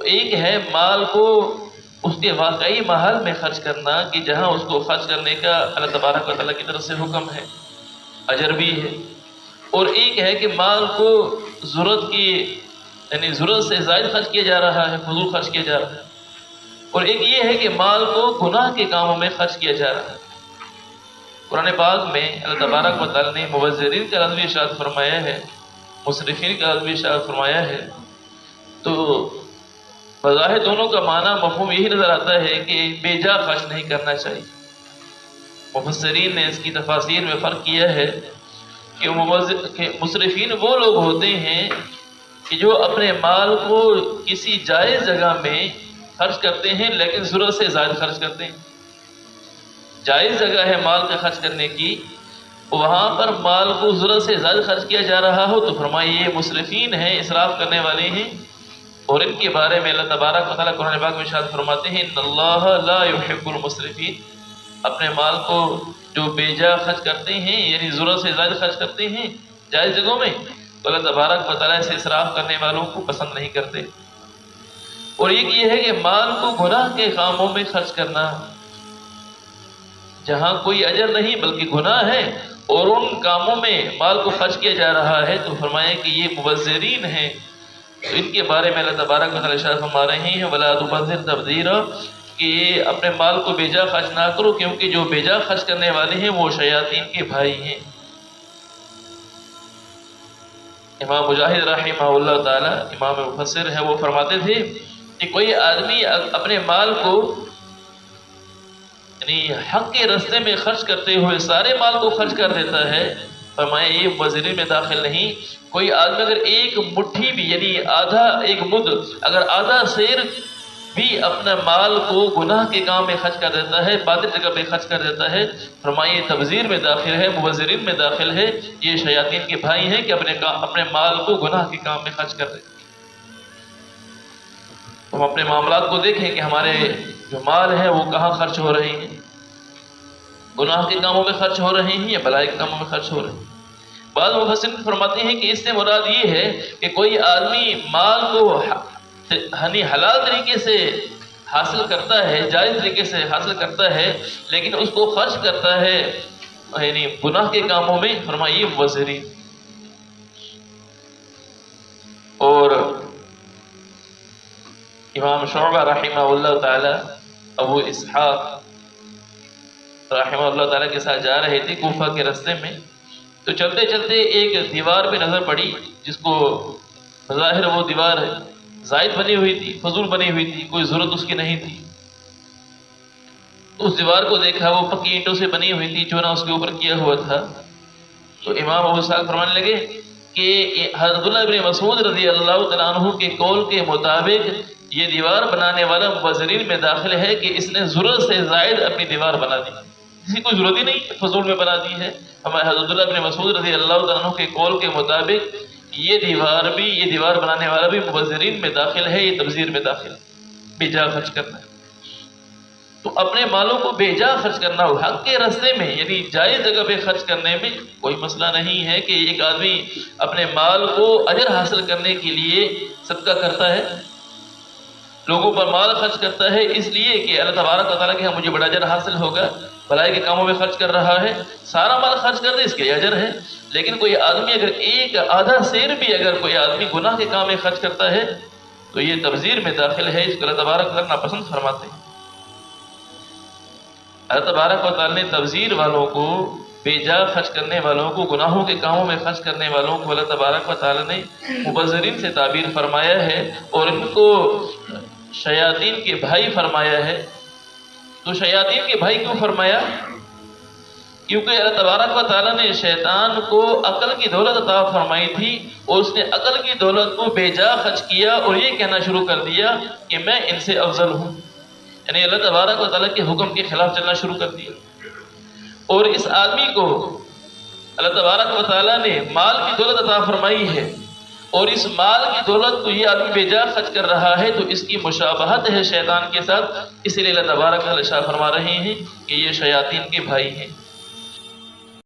ایک ہے مال کو اس کے واقعی محل میں خرچ کرنا کہ جہاں اس کو خرچ کرنے کا اللہ تبارک و تعالیٰ کی طرف سے حکم ہے، اجر بھی ہے، اور ایک ہے کہ مال کو ضرورت کی یعنی ضرورت سے زائد خرچ کیا جا رہا ہے، فضول خرچ کیا جا رہا ہے، اور ایک یہ ہے کہ مال کو گناہ کے کاموں میں خرچ کیا جا رہا ہے۔ قرآن پاک میں اللہ تبارک و تعالیٰ نے مبذرین کا لفظ ارشاد فرمایا ہے، مسرفین کا لفظ ارشاد فرمایا ہے، تو بظاہر دونوں کا معنی مفہوم یہی نظر آتا ہے کہ بے جا خرچ نہیں کرنا چاہیے۔ مفسرین نے اس کی تفاسیر میں فرق کیا ہے کہ مسرفین وہ لوگ ہوتے ہیں کہ جو اپنے مال کو کسی جائز جگہ میں خرچ کرتے ہیں لیکن ضرورت سے زائد خرچ کرتے ہیں۔ جائز جگہ ہے مال کا خرچ کرنے کی، وہاں پر مال کو ضرورت سے زائد خرچ کیا جا رہا ہو تو فرمائے یہ مسرفین ہیں، اسراف کرنے والے ہیں، اور ان کے بارے میں اللہ تبارک و تعالیٰ قرآن پاک میں ارشاد فرماتے ہیں ان اللہ لا يحب المسرفین، اپنے مال کو جو بے جا خرچ کرتے ہیں یعنی ضرورت سے زائد خرچ کرتے ہیں جائز جگہوں میں، تو اللہ تبارک و تعالیٰ سے اسراف کرنے والوں کو پسند نہیں کرتے۔ اور ایک یہ ہے کہ مال کو گناہ کے کاموں میں خرچ کرنا جہاں کوئی اجر نہیں بلکہ گناہ ہے اور ان کاموں میں مال کو خرچ کیا جا رہا ہے، تو فرمایا کہ یہ مبذرین ہیں۔ تو ان کے بارے میں اللہ تبارک و تعالیٰ ارشاد فرما رہے ہیں وَلَا تُبَذِّرْ تَبْذِيرًا، کہ اپنے مال کو بے جا خرچ نہ کرو، کیونکہ جو بے جا خرچ کرنے والے ہیں وہ شیاطین کے بھائی ہیں۔ امام مجاہد رحمہ اللہ تعالیٰ امام مفسر ہے، وہ فرماتے تھے کہ کوئی آدمی اپنے مال کو یعنی حق کے راستے میں خرچ کرتے ہوئے سارے مال کو خرچ کر دیتا ہے، فرمایا یہ مبذرین میں داخل نہیں۔ کوئی آدمی اگر ایک مٹھی بھی یعنی آدھا ایک مد اگر آدھا سیر بھی اپنا مال کو گناہ کے کام میں خرچ کر دیتا ہے، باطل جگہ پہ خرچ کر دیتا ہے، فرمایا یہ تبذیر میں داخل ہے، مبذرین میں داخل ہے، یہ شیاطین کے بھائی ہیں کہ اپنے مال کو گناہ کے کام میں خرچ کر دیتے۔ ہم اپنے معاملات کو دیکھیں کہ ہمارے جو مال ہیں وہ کہاں خرچ ہو رہے ہیں، گناہ کے کاموں میں خرچ ہو رہے ہیں یا بھلائی کے کاموں میں خرچ ہو رہے ہیں۔ بعض مفسرین فرماتے ہیں کہ اس سے مراد یہ ہے کہ کوئی آدمی مال کو یعنی حلال طریقے سے حاصل کرتا ہے، جائز طریقے سے حاصل کرتا ہے، لیکن اس کو خرچ کرتا ہے یعنی گناہ کے کاموں میں، فرمائیے مبذرین۔ اور امام شعبہ رحمہ اللہ تعالی، ابو اسحاق رحمہ اللہ تعالیٰ کے ساتھ جا رہے تھے کوفہ کے راستے میں، تو چلتے چلتے ایک دیوار پہ نظر پڑی جس کو بظاہر وہ دیوار زائد بنی ہوئی تھی، فضول بنی ہوئی تھی، کوئی ضرورت اس کی نہیں تھی۔ اس دیوار کو دیکھا، وہ پکی اینٹوں سے بنی ہوئی تھی، چونا اس کے اوپر کیا ہوا تھا۔ تو امام ابو اسحاق فرمانے لگے کہ حضرت عبداللہ بن مسعود رضی اللہ تعالیٰ عنہ کے قول کے مطابق یہ دیوار بنانے والا مبذرین میں داخل ہے کہ اس نے ضرورت سے زائد اپنی دیوار بنا دی، کسی کو ضرورت ہی نہیں، فضول میں بنا دی ہے۔ ہمارے حضرت عبداللہ بن مسعود رضی اللہ تعالیٰ عنہ کے قول کے مطابق یہ دیوار بنانے والا بھی مبذرین میں داخل ہے، یہ تبذیر میں داخل ہے، بے جا خرچ کرنا ہے۔ تو اپنے مالوں کو بے جا خرچ کرنا ہو حق کے راستے میں یعنی جائز جگہ پہ خرچ کرنے میں کوئی مسئلہ نہیں ہے کہ ایک آدمی اپنے مال کو اجر حاصل کرنے کے لیے صدقہ کرتا ہے، لوگوں پر مال خرچ کرتا ہے اس لیے کہ اللہ تبارک و تعالیٰ کہ مجھے بڑا اجر حاصل ہوگا، بھلائی کے کاموں میں خرچ کر رہا ہے، سارا مال خرچ کر دے اس کے لیے اجر ہے۔ لیکن کوئی آدمی اگر ایک آدھا سیر بھی اگر کوئی آدمی گناہ کے کام میں خرچ کرتا ہے تو یہ تبذیر میں داخل ہے، اس کو اللہ تبارک و تعالیٰ ناپسند فرماتے ہیں۔ اللہ تبارک و تعالیٰ نے تبذیر والوں کو، بے جا خرچ کرنے والوں کو، گناہوں کے کاموں میں خرچ کرنے والوں کو اللہ تبارک و تعالیٰ نے مبذرین سے تعبیر فرمایا ہے اور ان کو شیاطین کے بھائی فرمایا ہے۔ تو شیاطین کے بھائی کیوں فرمایا؟ کیونکہ اللہ تبارک و تعالیٰ نے شیطان کو عقل کی دولت عطا فرمائی تھی اور اس نے عقل کی دولت کو بے جا خرچ کیا اور یہ کہنا شروع کر دیا کہ میں ان سے افضل ہوں، یعنی اللہ تبارک و تعالیٰ کے حکم کے خلاف چلنا شروع کر دیا۔ اور اس آدمی کو اللہ تبارک و تعالیٰ نے مال کی دولت عطا فرمائی ہے اور اس مال کی دولت کو یہ آدمی بے جا خرچ کر رہا ہے تو اس کی مشابہت ہے شیطان کے ساتھ، اس لیے اللہ تبارک و تعالیٰ فرما رہے ہیں کہ یہ شیاطین کے بھائی ہیں۔